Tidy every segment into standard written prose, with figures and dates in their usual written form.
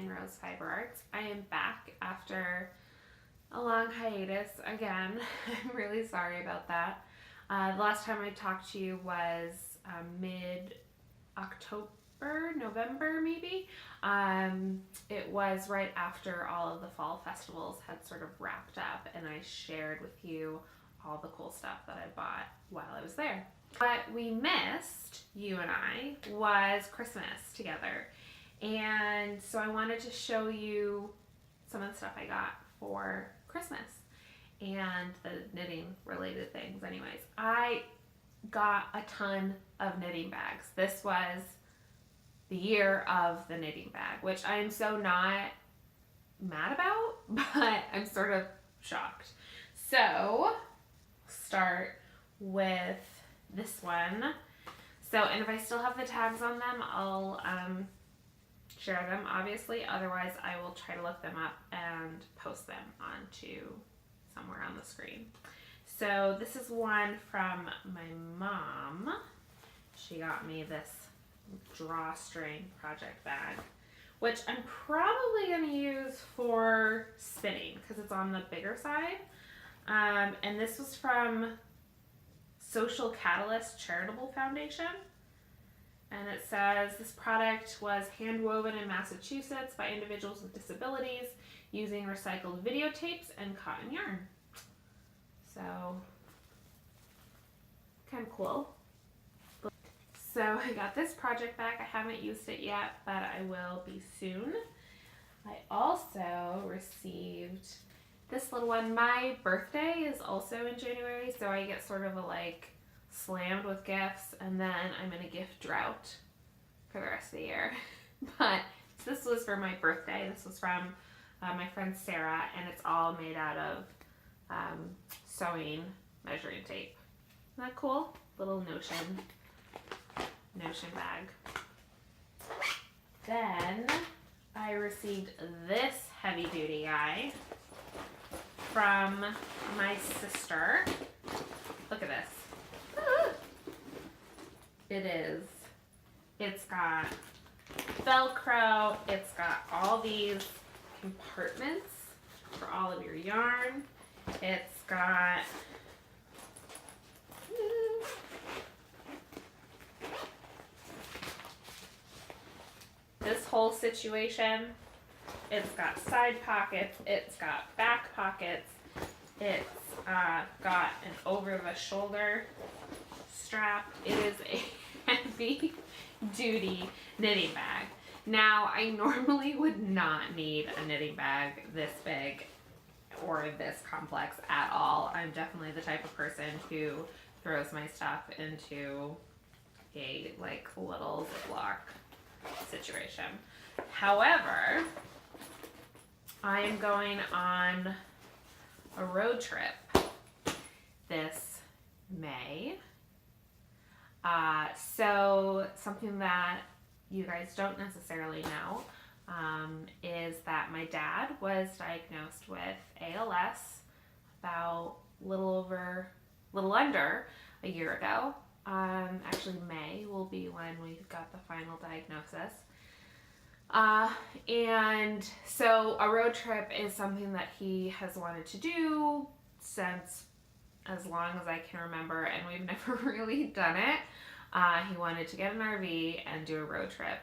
Fine Rose Fiber Arts. I am back after a long hiatus again. I'm really sorry about that. The last time I talked to you was mid-October, November maybe. It was right after all of the fall festivals had sort of wrapped up, and I shared with you all the cool stuff that I bought while I was there. What we missed, you and I, was Christmas together. And so I wanted to show you some of the stuff I got for Christmas and the knitting related things. Anyways, I got a ton of knitting bags. This was the year of the knitting bag, which I'm so not mad about, but I'm sort of shocked. So, start with this one. So, and if I still have the tags on them, I'll share them, obviously. Otherwise, I will try to look them up and post them onto somewhere on the screen. So this is one from my mom. She got me this drawstring project bag, which I'm probably going to use for spinning because it's on the bigger side. And this was from Social Catalyst Charitable Foundation. And it says, this product was hand woven in Massachusetts by individuals with disabilities using recycled videotapes and cotton yarn. So, kind of cool. So I got this project back. I haven't used it yet, but I will be soon. I also received this little one. My birthday is also in January, so I get sort of a slammed with gifts, and then I'm in a gift drought for the rest of the year. But this was for my birthday. This was from my friend Sarah, and it's all made out of sewing measuring tape. Isn't that cool? Little Notion bag. Then I received this heavy duty guy from my sister. Look at this. It's got Velcro, it's got all these compartments for all of your yarn. It's got this whole situation. It's got side pockets, it's got back pockets, it's got an over the shoulder strap. It is a heavy duty knitting bag. Now, I normally would not need a knitting bag this big or this complex at all. I'm definitely the type of person who throws my stuff into a little Ziploc situation. However, I am going on a road trip this May. So something that you guys don't necessarily know is that my dad was diagnosed with ALS about little under a year ago. Actually, May will be when we got the final diagnosis. And so a road trip is something that he has wanted to do since as long as I can remember, and we've never really done it. He wanted to get an RV and do a road trip.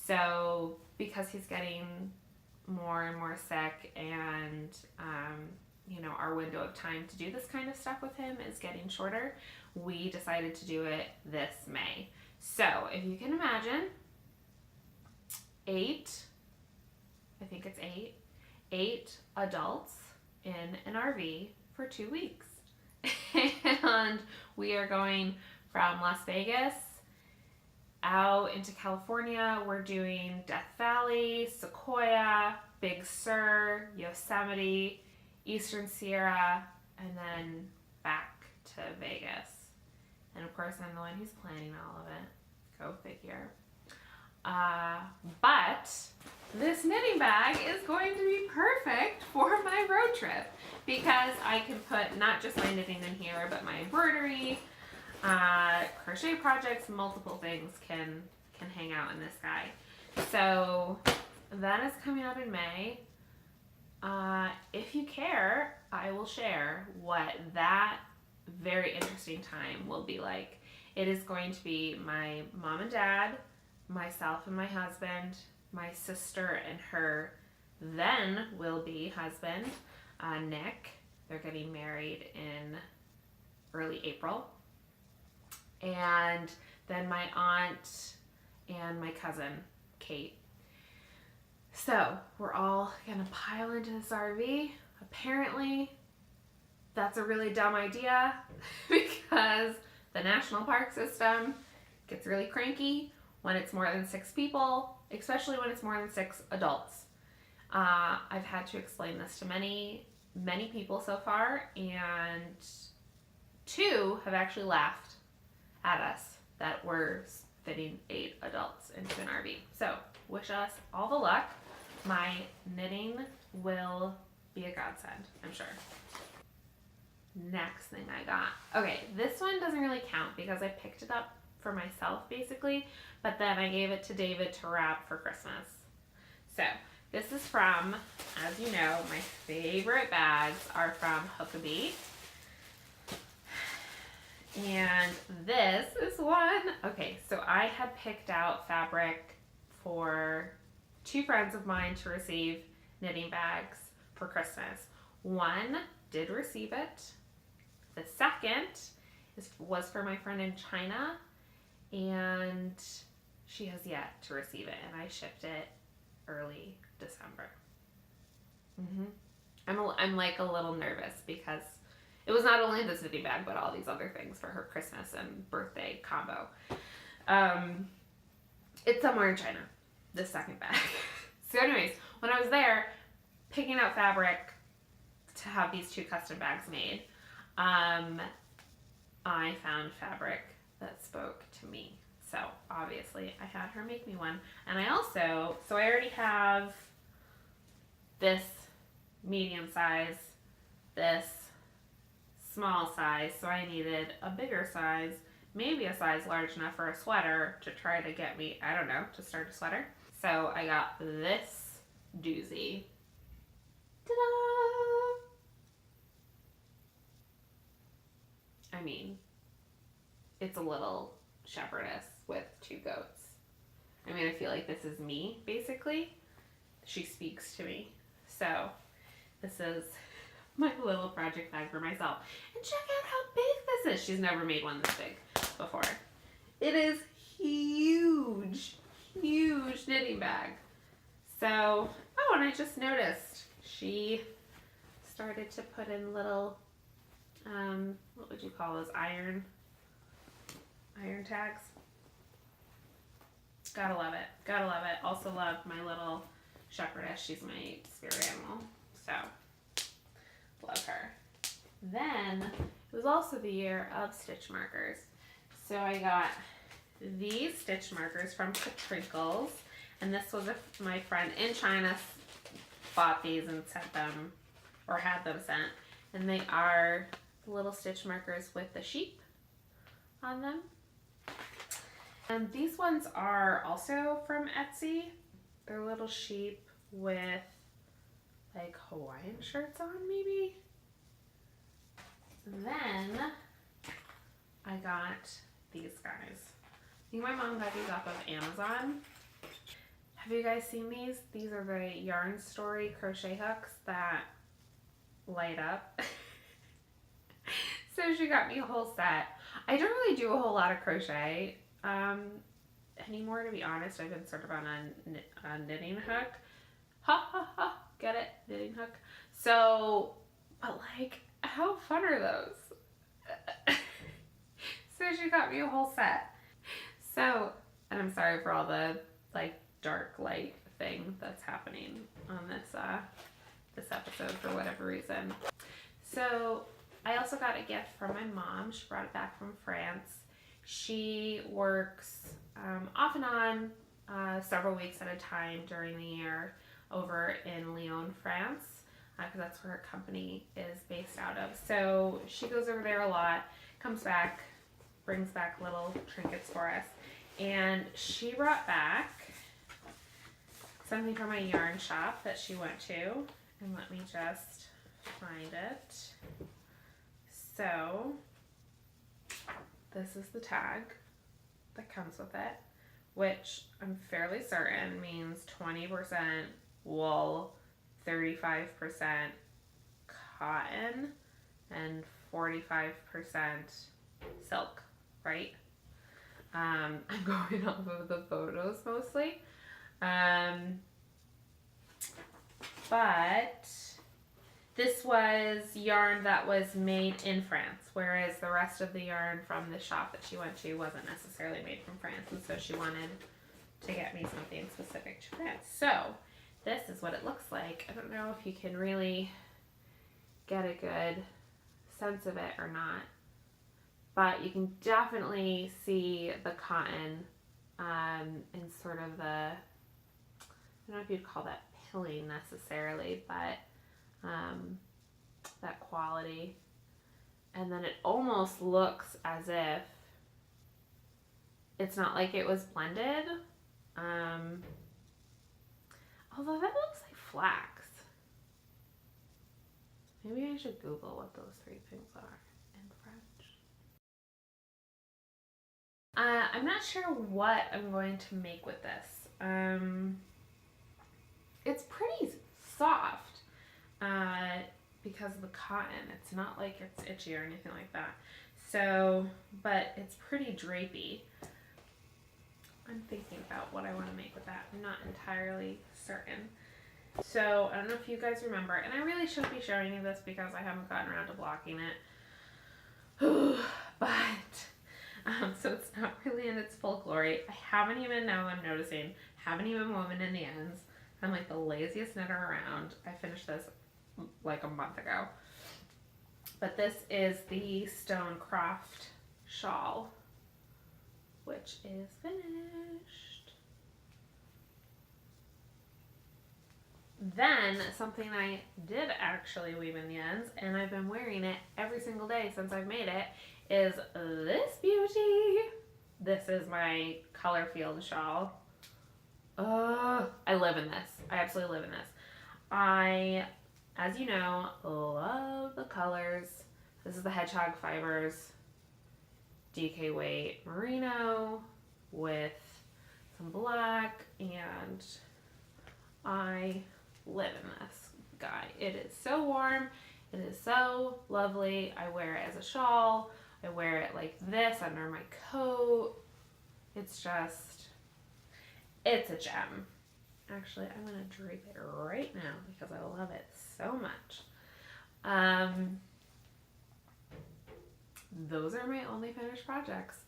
So because he's getting more and more sick, and our window of time to do this kind of stuff with him is getting shorter, we decided to do it this May. So if you can imagine, eight adults in an RV for 2 weeks. And we are going from Las Vegas out into California. We're doing Death Valley, Sequoia, Big Sur, Yosemite, Eastern Sierra, and then back to Vegas. And of course, I'm the one who's planning all of it. Go figure. But this knitting bag is going to be perfect for my road trip because I can put not just my knitting in here, but my embroidery, crochet projects, multiple things can hang out in this guy. So That is coming out in May. If you care, I will share what that very interesting time will be like. It is going to be my mom and dad, myself and my husband, my sister and her then will be husband, Nick. They're getting married in early April. And then my aunt and my cousin, Kate. So we're all gonna pile into this RV. Apparently, that's a really dumb idea because the national park system gets really cranky when it's more than 6 people, especially when it's more than 6 adults. I've had to explain this to many people so far, and 2 have actually laughed at us that we're fitting 8 adults into an RV. So wish us all the luck. My knitting will be a godsend, I'm sure. Next thing I got. Okay, this one doesn't really count because I picked it up for myself basically, but then I gave it to David to wrap for Christmas. So this is from, as you know, my favorite bags are from Huckabee. And this is one. Okay, so I had picked out fabric for 2 friends of mine to receive knitting bags for Christmas. One did receive it. The second was for my friend in China, and she has yet to receive it, and I shipped it early December. I'm like a little nervous because it was not only this knitting bag, but all these other things for her Christmas and birthday combo. It's somewhere in China, this second bag. So anyways, when I was there picking out fabric to have these 2 custom bags made, I found fabric that spoke to me. So obviously I had her make me one. And I also, so I already have this medium size, this small size, so I needed a bigger size, maybe a size large enough for a sweater to try to get me, I don't know, to start a sweater. So I got this doozy. Ta-da! I mean, it's a little shepherdess with 2 goats. I mean, I feel like this is me, basically. She speaks to me. So this is my little project bag for myself. And check out how big this is. She's never made one this big before. It is huge, huge knitting bag. So, oh, and I just noticed she started to put in little, what would you call those, iron tags. Gotta love it. Gotta love it. Also love my little shepherdess. She's my spirit animal. So, love her. Then, it was also the year of stitch markers. So I got these stitch markers from Trinkles. And this was my friend in China bought these and sent them, or had them sent. And they are little stitch markers with the sheep on them. And these ones are also from Etsy. They're little sheep with like Hawaiian shirts on, maybe. And then I got these guys. I think my mom got these off of Amazon. Have you guys seen these? These are the Yarn Story crochet hooks that light up. So she got me a whole set. I don't really do a whole lot of crochet anymore, to be honest. I've been sort of on a knitting hook. Ha ha ha, get it? Knitting hook. So, but like, how fun are those? So she got me a whole set. So, and I'm sorry for all the like dark light thing that's happening on this episode for whatever reason. So I also got a gift from my mom. She brought it back from France. She works off and on several weeks at a time during the year over in Lyon, France, because that's where her company is based out of. So she goes over there a lot, comes back, brings back little trinkets for us. And she brought back something from a yarn shop that she went to. And let me just find it. So this is the tag that comes with it, which I'm fairly certain means 20% wool, 35% cotton, and 45% silk, right? I'm going off of the photos mostly. But this was yarn that was made in France, whereas the rest of the yarn from the shop that she went to wasn't necessarily made from France, and so she wanted to get me something specific to France. So this is what it looks like. I don't know if you can really get a good sense of it or not, but you can definitely see the cotton and sort of the, I don't know if you'd call that pilling necessarily, but that quality. And then it almost looks as if it's not like it was blended, although that looks like flax. Maybe I should Google what those three things are in French. I'm not sure what I'm going to make with this. It's pretty soft because of the cotton. It's not like it's itchy or anything like that. So, but it's pretty drapey. I'm thinking about what I want to make with that. I'm not entirely certain. So, I don't know if you guys remember, and I really shouldn't be showing you this because I haven't gotten around to blocking it. But, so it's not really in its full glory. I haven't even, now I'm noticing, haven't even woven in the ends. I'm like the laziest knitter around. I finished this like a month ago. But this is the Stonecroft shawl, which is finished. Then something I did actually weave in the ends, and I've been wearing it every single day since I've made it, is this beauty. This is my color field shawl. I live in this. I absolutely live in this. I, as you know, love the colors. This is the Hedgehog Fibers DK Weight Merino with some black, and I live in this guy. It is so warm. It is so lovely. I wear it as a shawl. I wear it like this under my coat. It's just, it's a gem. Actually, I'm going to drape it right now because I love it so much. Those are my only finished projects.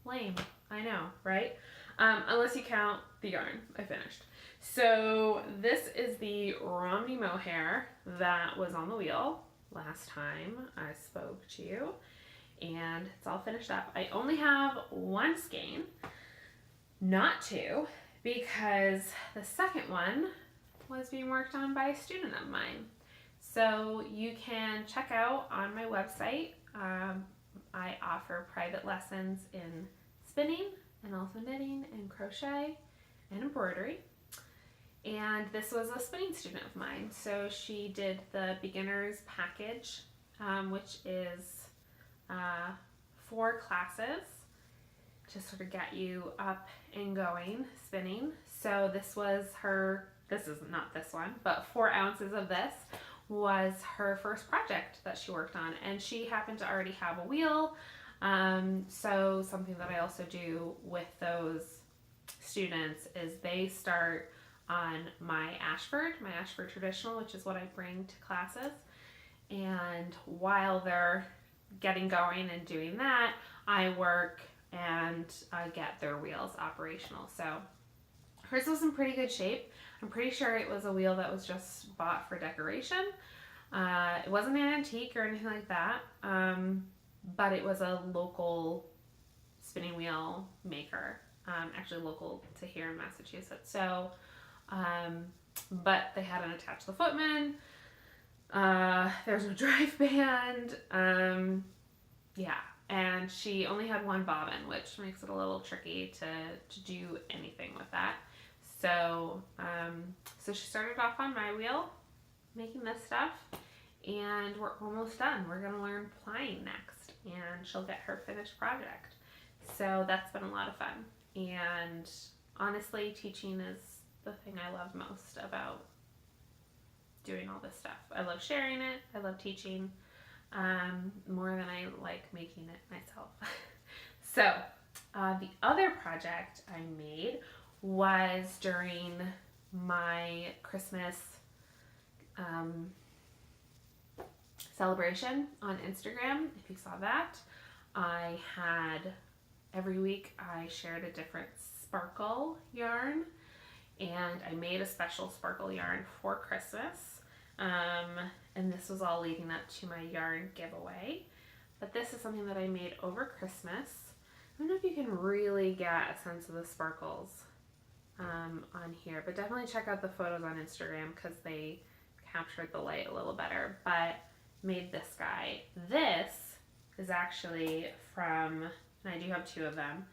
Lame, I know, right? Unless you count the yarn I finished. So this is the Romney mohair that was on the wheel last time I spoke to you, and it's all finished up. I only have one skein, not two, because the second one was being worked on by a student of mine. So you can check out on my website. I offer private lessons in spinning and also knitting and crochet and embroidery. And this was a spinning student of mine. So she did the beginner's package, which is 4 classes to sort of get you up and going spinning. So this was her, this is not this one, but 4 ounces of this was her first project that she worked on, and she happened to already have a wheel. So something that I also do with those students is they start on my Ashford traditional, which is what I bring to classes. And while they're getting going and doing that, I work and get their wheels operational. So hers was in pretty good shape. I'm pretty sure it was a wheel that was just bought for decoration. It wasn't an antique or anything like that, but it was a local spinning wheel maker, actually local to here in Massachusetts. So, but they hadn't attached the footman. There's no drive band. Yeah, and she only had one bobbin, which makes it a little tricky to do anything with that. So, so she started off on my wheel making this stuff, and we're almost done. We're gonna learn plying next, and she'll get her finished project. So that's been a lot of fun. And honestly, teaching is the thing I love most about doing all this stuff. I love sharing it. I love teaching more than I like making it myself. So the other project I made was during my Christmas celebration on Instagram. If you saw that, I had every week I shared a different sparkle yarn, and I made a special sparkle yarn for Christmas. And this was all leading up to my yarn giveaway. But this is something that I made over Christmas. I don't know if you can really get a sense of the sparkles on here, but definitely check out the photos on Instagram because they captured the light a little better. But made this guy. This is actually from, and I do have two of them.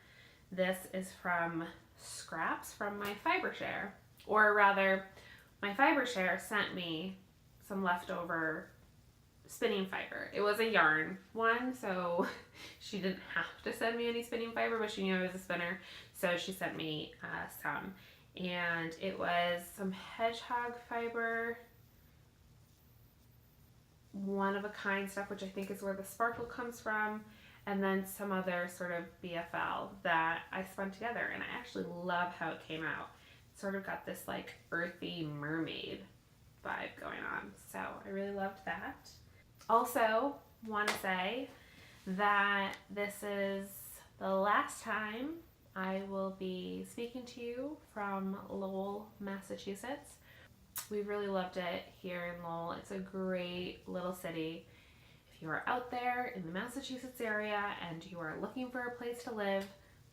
This is from scraps from my Fibershare, or rather, my Fibershare sent me some leftover spinning fiber. It was a yarn one, so she didn't have to send me any spinning fiber, but she knew I was a spinner, so she sent me some. And it was some hedgehog fiber, one of a kind stuff, which I think is where the sparkle comes from, and then some other sort of BFL that I spun together, and I actually love how it came out. It sort of got this like earthy mermaid vibe going on, so I really loved that. Also, want to say that this is the last time I will be speaking to you from Lowell, Massachusetts. We really loved it here in Lowell. It's a great little city. If you are out there in the Massachusetts area and you are looking for a place to live,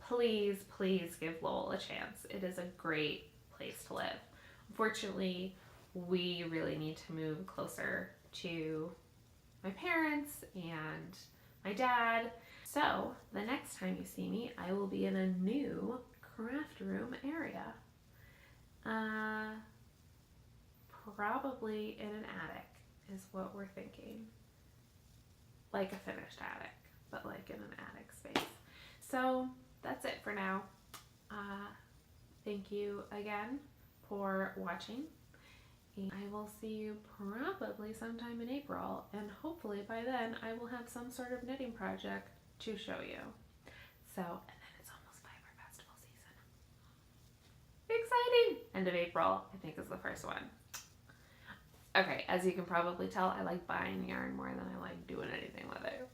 please, please give Lowell a chance. It is a great place to live. Unfortunately, we really need to move closer to my parents and my dad. So the next time you see me, I will be in a new craft room area. Probably in an attic is what we're thinking. Like a finished attic, but like in an attic space. So that's it for now. Thank you again for watching. And I will see you probably sometime in April, and hopefully by then I will have some sort of knitting project to show you. So, and then it's almost Fiber Festival season. Exciting! End of April, I think, is the first one. Okay, as you can probably tell, I like buying yarn more than I like doing anything with it.